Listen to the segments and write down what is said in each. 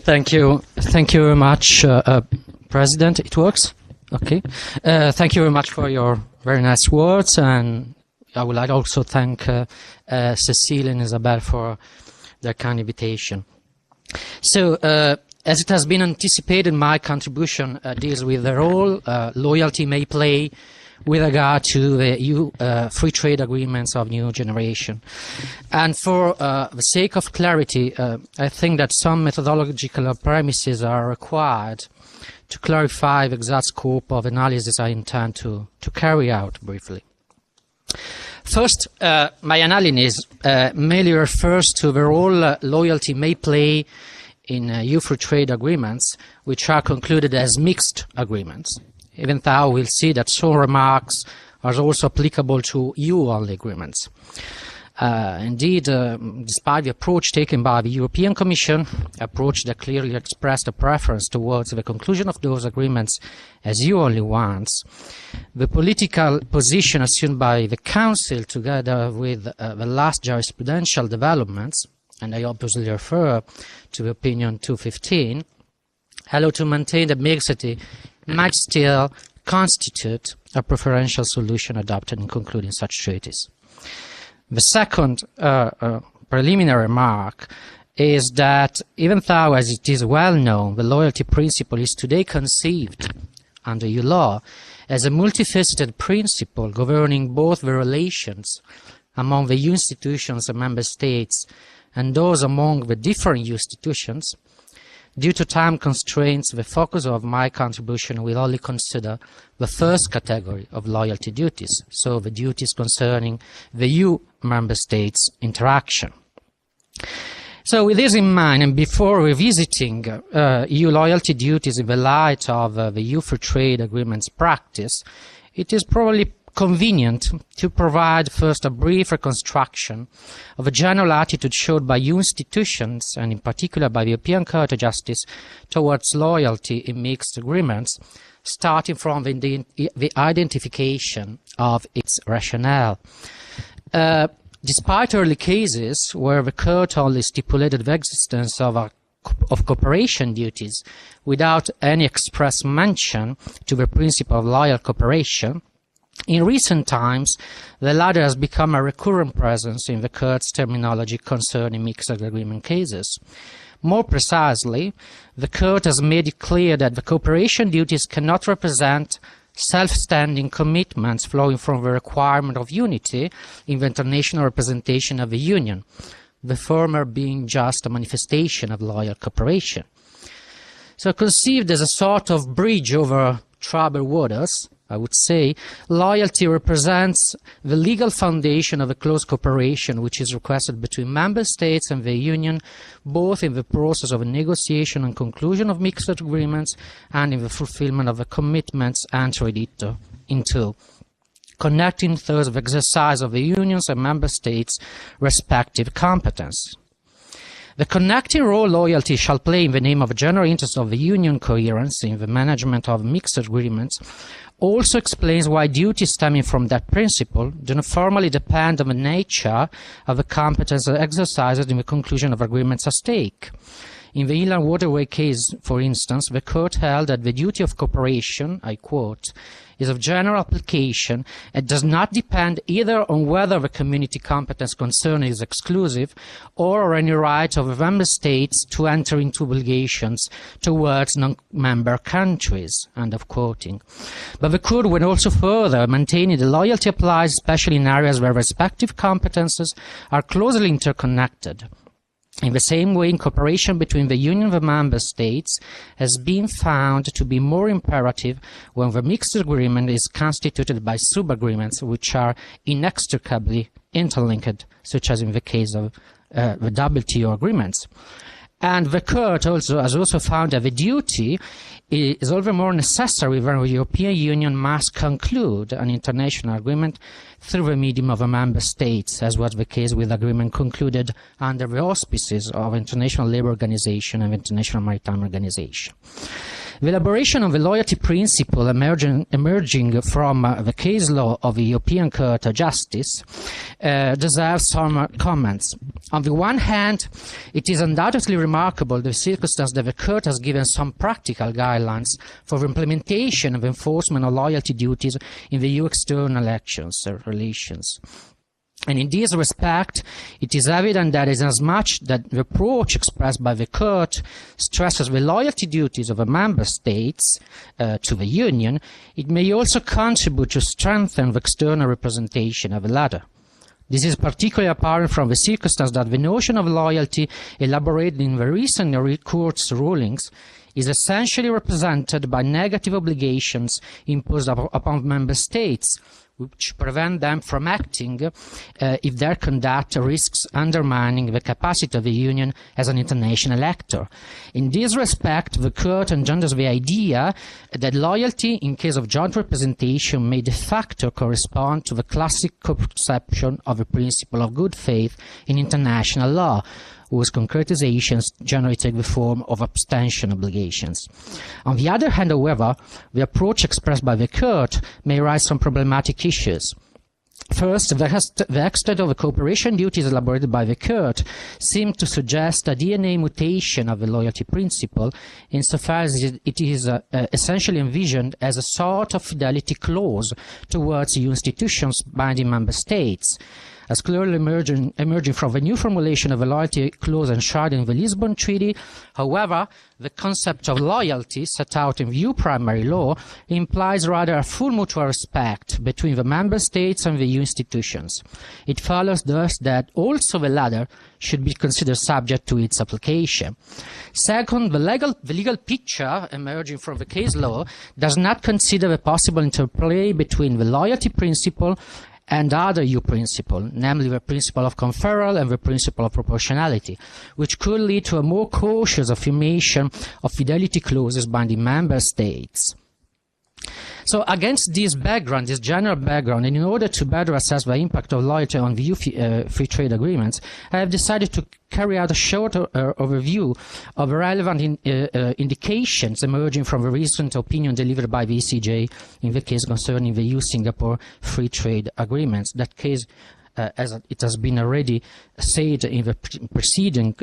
Thank you very much, President. It works? Okay. Thank you very much for your very nice words, and I would like also thank Cecile and Isabel for their kind invitation. So, as it has been anticipated, my contribution deals with the role loyalty may play with regard to the EU free trade agreements of new generation. And for the sake of clarity, I think that some methodological premises are required to clarify the exact scope of analysis I intend to carry out briefly. First, my analysis mainly refers to the role loyalty may play in EU free trade agreements, which are concluded as mixed agreements, even though we'll see that some remarks are also applicable to EU-only agreements. Indeed, despite the approach taken by the European Commission, approach that clearly expressed a preference towards the conclusion of those agreements as EU-only ones, the political position assumed by the Council, together with the last jurisprudential developments, and I obviously refer to the opinion 215, allow to maintain the mixity might still constitute a preferential solution adopted in concluding such treaties. The second preliminary remark is that even though, as it is well known, the loyalty principle is today conceived under EU law as a multifaceted principle governing both the relations among the EU institutions and member states and those among the different EU institutions, due to time constraints, the focus of my contribution will only consider the first category of loyalty duties, so the duties concerning the EU member states' interaction. So with this in mind, and before revisiting EU loyalty duties in the light of the EU free trade agreements practice, it is probably convenient to provide first a brief reconstruction of a general attitude showed by EU institutions, and in particular by the European Court of Justice, towards loyalty in mixed agreements, starting from the identification of its rationale. Despite early cases where the Court only stipulated the existence of cooperation duties without any express mention to the principle of loyal cooperation, in recent times, the latter has become a recurrent presence in the Court's terminology concerning mixed agreement cases. More precisely, the Court has made it clear that the cooperation duties cannot represent self-standing commitments flowing from the requirement of unity in the international representation of the Union, the former being just a manifestation of loyal cooperation. So conceived as a sort of bridge over troubled waters, I would say, loyalty represents the legal foundation of a close cooperation which is requested between member states and the Union, both in the process of negotiation and conclusion of mixed agreements and in the fulfillment of the commitments entered into, connecting thus the exercise of the Union's and member states' respective competence. The connecting role loyalty shall play in the name of the general interest of the Union coherence in the management of mixed agreements also explains why duties stemming from that principle do not formally depend on the nature of the competence exercised in the conclusion of agreements at stake. In the inland waterway case, for instance, the Court held that the duty of cooperation, I quote, is of general application and does not depend either on whether the community competence concerned is exclusive or on any right of the member states to enter into obligations towards non-member countries, end of quoting. But the Court went also further, maintaining the loyalty applies especially in areas where respective competences are closely interconnected. In the same way, cooperation between the Union and the Member States has been found to be more imperative when the mixed agreement is constituted by sub-agreements which are inextricably interlinked, such as in the case of the WTO agreements. And the Court has also found that the duty is all the more necessary when the European Union must conclude an international agreement through the medium of the member states, as was the case with agreement concluded under the auspices of International Labour Organization and International Maritime Organization. The elaboration of the loyalty principle emerging from the case law of the European Court of Justice deserves some comments. On the one hand, it is undoubtedly remarkable the circumstance that the Court has given some practical guidelines for the implementation and enforcement of loyalty duties in the EU external relations. And in this respect, it is evident that inasmuch that the approach expressed by the Court stresses the loyalty duties of the Member States to the Union, it may also contribute to strengthen the external representation of the latter. This is particularly apparent from the circumstance that the notion of loyalty elaborated in the recent Court's rulings is essentially represented by negative obligations imposed upon Member States, which prevent them from acting if their conduct risks undermining the capacity of the Union as an international actor. In this respect, the Court engenders the idea that loyalty in case of joint representation may de facto correspond to the classic conception of the principle of good faith in international law, whose concretizations generally take the form of abstention obligations. On the other hand, however, the approach expressed by the Court may raise some problematic issues. First, the extent of the cooperation duties elaborated by the Court seem to suggest a DNA mutation of the loyalty principle, insofar as it is essentially envisioned as a sort of fidelity clause towards EU institutions binding Member States. As clearly emerging from the new formulation of the loyalty clause enshrined in the Lisbon Treaty, however, the concept of loyalty set out in the EU primary law implies rather a full mutual respect between the Member States and the EU institutions. It follows thus that also the latter should be considered subject to its application. Second, the legal picture emerging from the case law does not consider the possible interplay between the loyalty principle and other EU principle, namely the principle of conferral and the principle of proportionality, which could lead to a more cautious affirmation of fidelity clauses binding Member States. So against this background, this general background, and in order to better assess the impact of loyalty on the EU free trade agreements, I have decided to carry out a short overview of relevant indications emerging from the recent opinion delivered by the ECJ in the case concerning the EU-Singapore free trade agreements. That case, as it has been already said in the preceding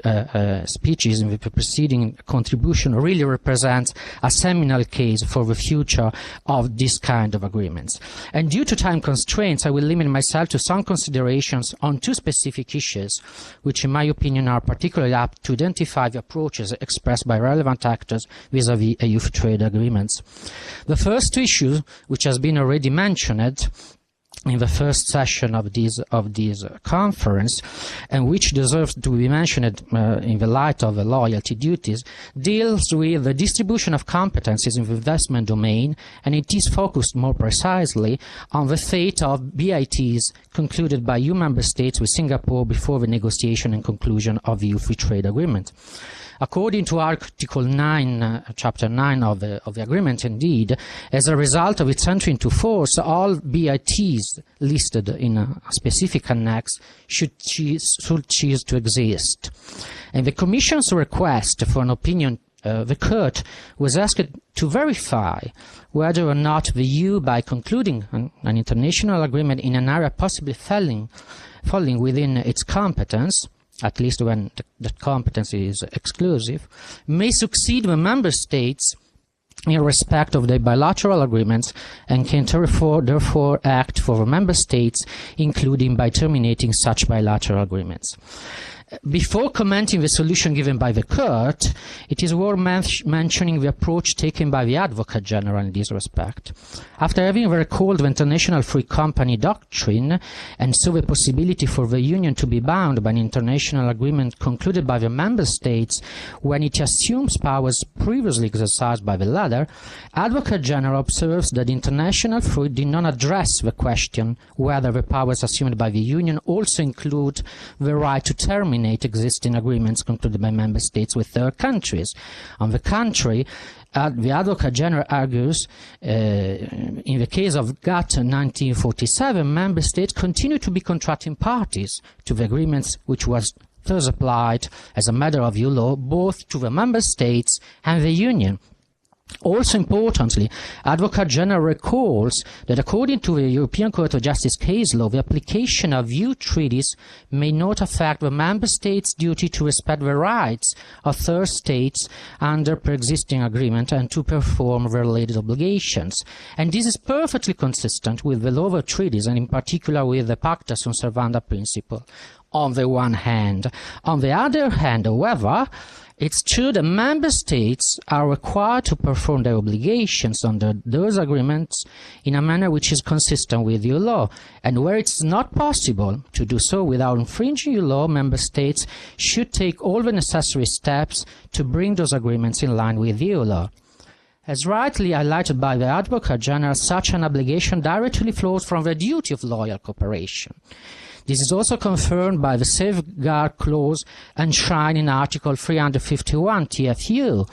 speeches, in the preceding contribution, really represents a seminal case for the future of this kind of agreements. And due to time constraints, I will limit myself to some considerations on two specific issues, which in my opinion are particularly apt to identify the approaches expressed by relevant actors vis-à-vis EU trade agreements. The first issue, which has been already mentioned in the first session of this conference, and which deserves to be mentioned in the light of the loyalty duties, deals with the distribution of competencies in the investment domain, and it is focused more precisely on the fate of BITs concluded by EU member states with Singapore before the negotiation and conclusion of the EU free trade agreement. According to Article 9, Chapter 9 of the agreement, indeed, as a result of its entry into force, all BITs listed in a specific annex should cease to exist. And the Commission's request for an opinion, the Court was asked to verify whether or not the EU, by concluding an international agreement in an area possibly falling within its competence, at least when that competence is exclusive, may succeed the member states in respect of their bilateral agreements and can therefore act for the member states, including by terminating such bilateral agreements. Before commenting the solution given by the Court, it is worth mentioning the approach taken by the Advocate General in this respect. After having recalled the International Free Company Doctrine, and so the possibility for the Union to be bound by an international agreement concluded by the Member States when it assumes powers previously exercised by the latter, Advocate General observes that international free did not address the question whether the powers assumed by the Union also include the right to terminate existing agreements concluded by Member States with third countries. On the contrary, the Advocate General argues, in the case of GATT 1947, Member States continue to be contracting parties to the agreements, which was thus applied as a matter of EU law both to the Member States and the Union. Also importantly, Advocate General recalls that according to the European Court of Justice case law, the application of EU treaties may not affect the Member States' duty to respect the rights of third states under pre-existing agreement and to perform related obligations. And this is perfectly consistent with the law of treaties, and in particular with the Pacta sunt servanda principle on the one hand. On the other hand, however, it's true that Member States are required to perform their obligations under those agreements in a manner which is consistent with EU law, and where it's not possible to do so without infringing EU law, Member States should take all the necessary steps to bring those agreements in line with EU law. As rightly highlighted by the Advocate General, such an obligation directly flows from the duty of loyal cooperation. This is also confirmed by the safeguard clause enshrined in Article 351 TFU,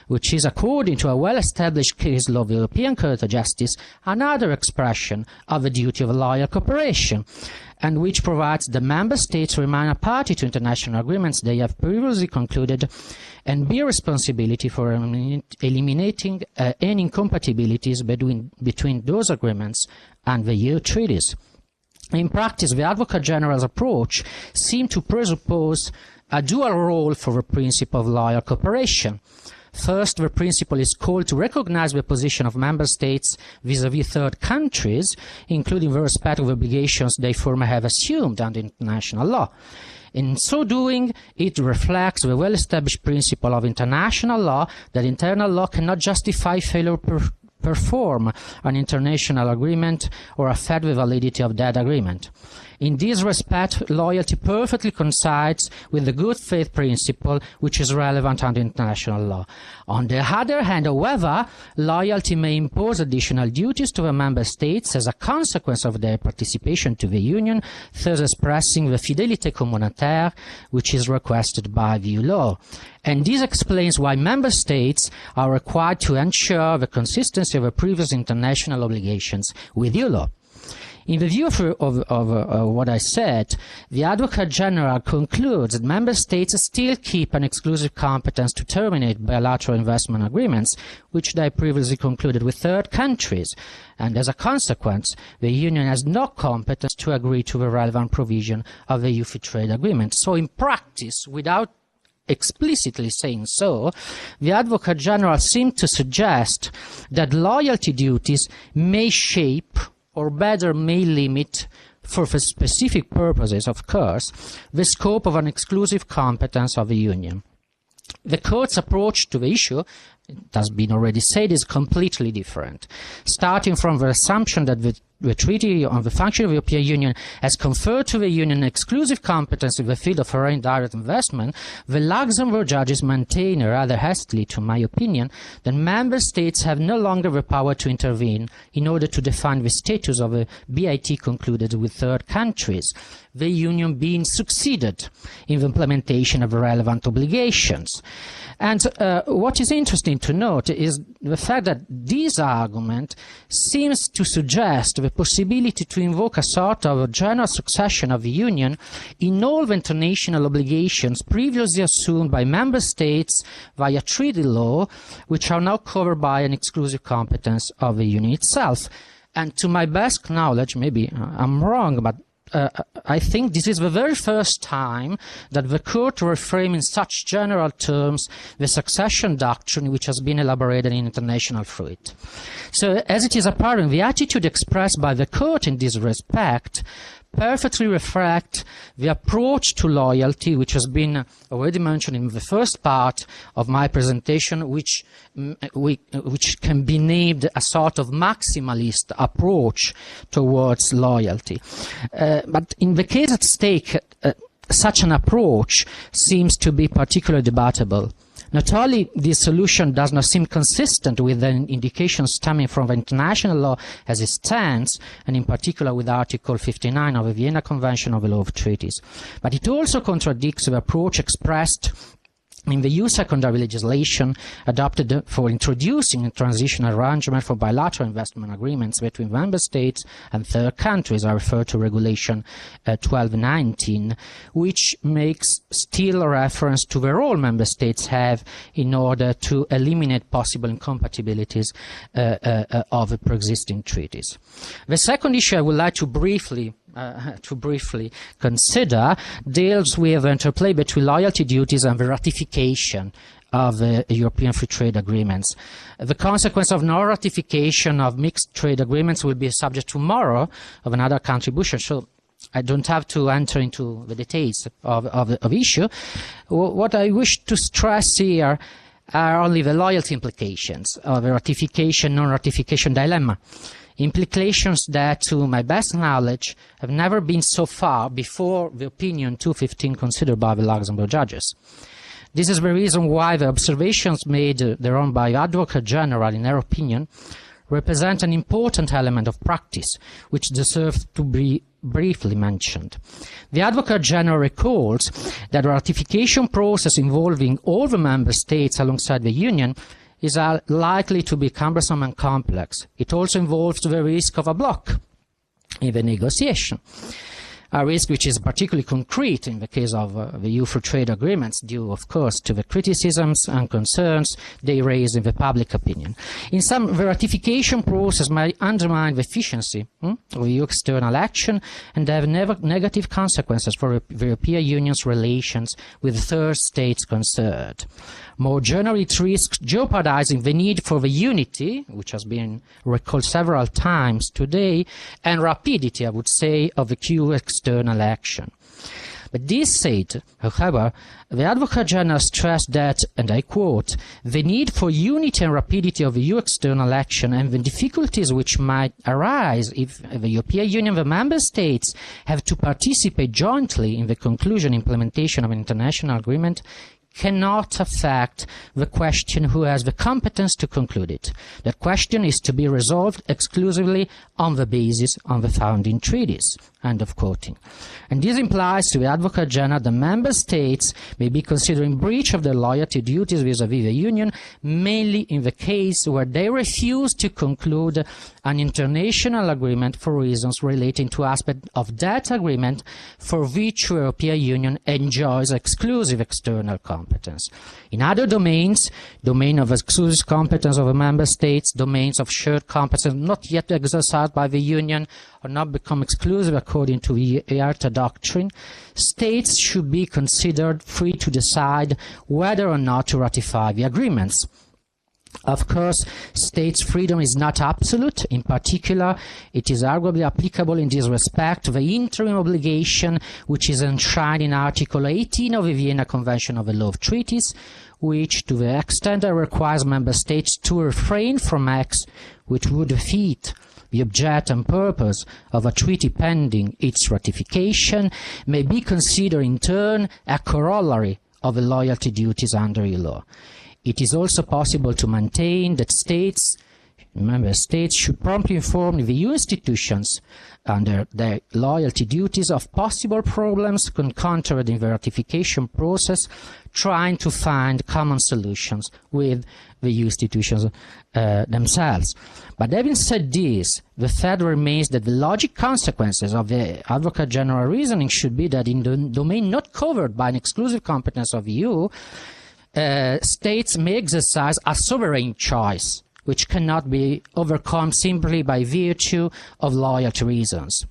which is, according to a well-established case law of the European Court of Justice, another expression of the duty of loyal cooperation, and which provides the Member States remain a party to international agreements they have previously concluded and bear responsibility for eliminating any incompatibilities between those agreements and the EU treaties. In practice, the Advocate General's approach seemed to presuppose a dual role for the principle of loyal cooperation. First, the principle is called to recognize the position of Member States vis-à-vis third countries, including the respect of obligations they formerly have assumed under international law. In so doing, it reflects the well-established principle of international law that internal law cannot justify failure perform an international agreement or affect the validity of that agreement. In this respect, loyalty perfectly coincides with the good faith principle, which is relevant under international law. On the other hand, however, loyalty may impose additional duties to the Member States as a consequence of their participation to the Union, thus expressing the fidelité communautaire, which is requested by the EU law. And this explains why Member States are required to ensure the consistency of the previous international obligations with EU law. In the view of what I said, the Advocate General concludes that Member States still keep an exclusive competence to terminate bilateral investment agreements, which they previously concluded with third countries, and as a consequence, the Union has no competence to agree to the relevant provision of the EU Free Trade Agreement. So in practice, without explicitly saying so, the Advocate General seemed to suggest that loyalty duties may shape, or better may limit, for specific purposes of course, the scope of an exclusive competence of the Union. The Court's approach to the issue, it has been already said, is completely different. Starting from the assumption that the Treaty on the Functioning of the European Union has conferred to the Union exclusive competence in the field of foreign direct investment, the Luxembourg judges maintain, rather hastily to my opinion, that Member States have no longer the power to intervene in order to define the status of a BIT concluded with third countries, the Union being succeeded in the implementation of the relevant obligations. And what is interesting to note is the fact that this argument seems to suggest the possibility to invoke a sort of a general succession of the Union in all the international obligations previously assumed by Member States via treaty law, which are now covered by an exclusive competence of the Union itself. And to my best knowledge, maybe I'm wrong, but I think this is the very first time that the Court reframed in such general terms the succession doctrine which has been elaborated in international fruit. So, as it is apparent, the attitude expressed by the Court in this respect perfectly reflect the approach to loyalty which has been already mentioned in the first part of my presentation, which can be named a sort of maximalist approach towards loyalty. But in the case at stake, such an approach seems to be particularly debatable. Not only this solution does not seem consistent with the indications stemming from the international law as it stands, and in particular with Article 59 of the Vienna Convention on the Law of Treaties, but it also contradicts the approach expressed In the EU secondary legislation adopted for introducing a transitional arrangement for bilateral investment agreements between member states and third countries, I refer to Regulation 1219, which makes still a reference to the role member states have in order to eliminate possible incompatibilities of pre-existing treaties. The second issue I would like to briefly consider deals with the interplay between loyalty duties and the ratification of the European free trade agreements. The consequence of no ratification of mixed trade agreements will be subject tomorrow of another contribution. So I don't have to enter into the details of issue. What I wish to stress here are only the loyalty implications of the ratification, non-ratification dilemma. Implications that, to my best knowledge, have never been so far before the opinion 215 considered by the Luxembourg judges. This is the reason why the observations made thereon by Advocate General, in their opinion, represent an important element of practice, which deserves to be briefly mentioned. The Advocate General recalls that the ratification process involving all the member states alongside the Union is likely to be cumbersome and complex. It also involves the risk of a block in the negotiation, a risk which is particularly concrete in the case of the EU free trade agreements, due, of course, to the criticisms and concerns they raise in the public opinion. In sum, the ratification process may undermine the efficiency of EU external action and have negative consequences for the European Union's relations with third states concerned. More generally, it risks jeopardizing the need for the unity, which has been recalled several times today, and rapidity, I would say, of the EU external action. But this said, however, the Advocate General stressed that, and I quote, the need for unity and rapidity of EU external action and the difficulties which might arise if the European Union, the member states, have to participate jointly in the conclusion and implementation of an international agreement cannot affect the question who has the competence to conclude it. That question is to be resolved exclusively on the basis of the founding treaties. End of quoting. And this implies to the Advocate General the member states may be considering breach of their loyalty duties vis-à-vis the Union, mainly in the case where they refuse to conclude an international agreement for reasons relating to aspects of that agreement for which the European Union enjoys exclusive external competence. In other domains, domain of exclusive competence of the member states, domains of shared competence not yet exercised by the Union or not become exclusive according to the IATA doctrine, states should be considered free to decide whether or not to ratify the agreements. Of course, states' freedom is not absolute. In particular, it is arguably applicable in this respect to the interim obligation which is enshrined in Article 18 of the Vienna Convention of the Law of Treaties, which, to the extent that requires member states to refrain from acts which would defeat the object and purpose of a treaty pending its ratification, may be considered in turn a corollary of the loyalty duties under EU law. It is also possible to maintain that member states should promptly inform the EU institutions under their loyalty duties of possible problems encountered in the ratification process, trying to find common solutions with the EU institutions themselves. But having said this, the fact remains that the logic consequences of the Advocate General reasoning should be that in the domain not covered by an exclusive competence of the EU, states may exercise a sovereign choice, which cannot be overcome simply by virtue of loyalty reasons.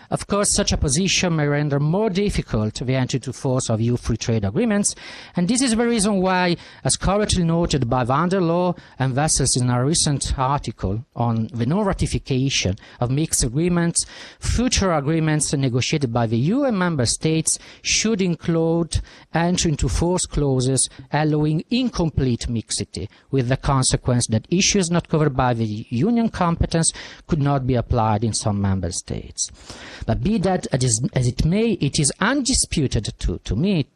Of course, such a position may render more difficult the entry into force of EU free trade agreements, and this is the reason why, as correctly noted by van der Loo and Wessels in a recent article on the non-ratification of mixed agreements, future agreements negotiated by the EU and member states should include entry into force clauses allowing incomplete mixity, with the consequence that issues not covered by the Union competence could not be applied in some member states. But be that as it may, it is undisputed to me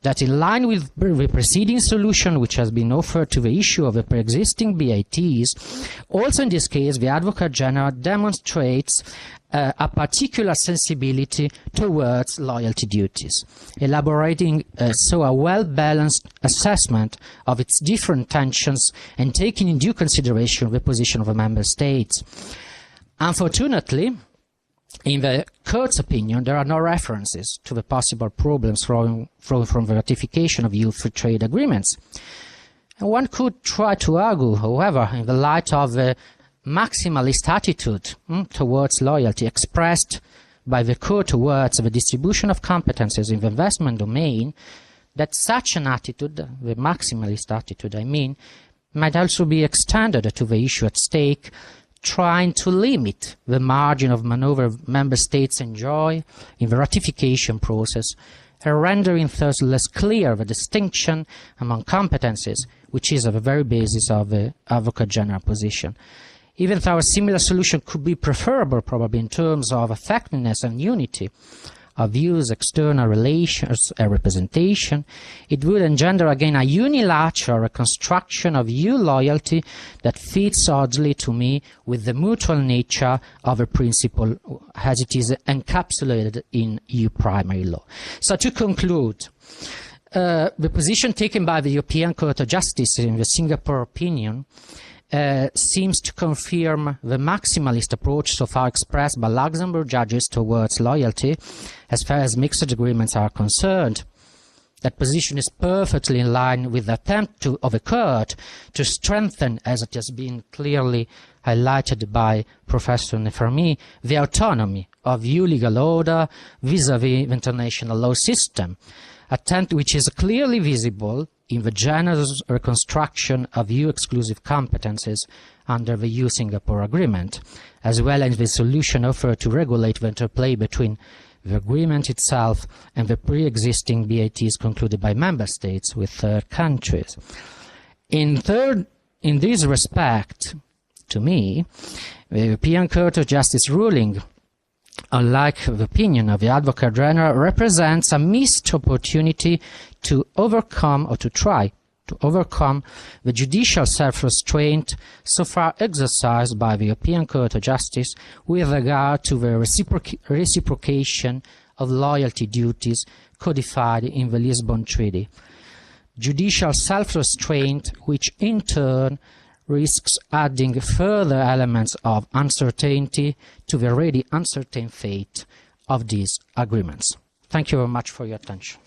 that in line with the preceding solution which has been offered to the issue of the pre-existing BITs, also in this case the Advocate General demonstrates a particular sensibility towards loyalty duties, elaborating so a well-balanced assessment of its different tensions and taking in due consideration the position of the member states. Unfortunately, in the Court's opinion, there are no references to the possible problems from the ratification of EU free trade agreements. And one could try to argue, however, in the light of the maximalist attitude towards loyalty expressed by the Court towards the distribution of competences in the investment domain, that such an attitude, the maximalist attitude I mean, might also be extended to the issue at stake, trying to limit the margin of maneuver member states enjoy in the ratification process, and rendering thus less clear the distinction among competences, which is at the very basis of the Advocate General position. Even though a similar solution could be preferable probably in terms of effectiveness and unity of views, external relations and representation, it would engender again a unilateral reconstruction of EU loyalty that fits oddly to me with the mutual nature of a principle as it is encapsulated in EU primary law. So to conclude, the position taken by the European Court of Justice in the Singapore opinion seems to confirm the maximalist approach so far expressed by Luxembourg judges towards loyalty as far as mixed agreements are concerned. That position is perfectly in line with the attempt of the Court to strengthen, as it has been clearly highlighted by Professor Nefermi, the autonomy of EU legal order vis-à-vis the international law system, attempt which is clearly visible in the generous reconstruction of EU exclusive competences under the EU-Singapore Agreement, as well as the solution offered to regulate the interplay between the agreement itself and the pre-existing BITs concluded by member states with third countries. In this respect, to me, the European Court of Justice ruling, unlike the opinion of the Advocate General, represents a missed opportunity to overcome or to try to overcome the judicial self-restraint so far exercised by the European Court of Justice with regard to the reciprocation of loyalty duties codified in the Lisbon Treaty. Judicial self-restraint which in turn risks adding further elements of uncertainty to the already uncertain fate of these agreements. Thank you very much for your attention.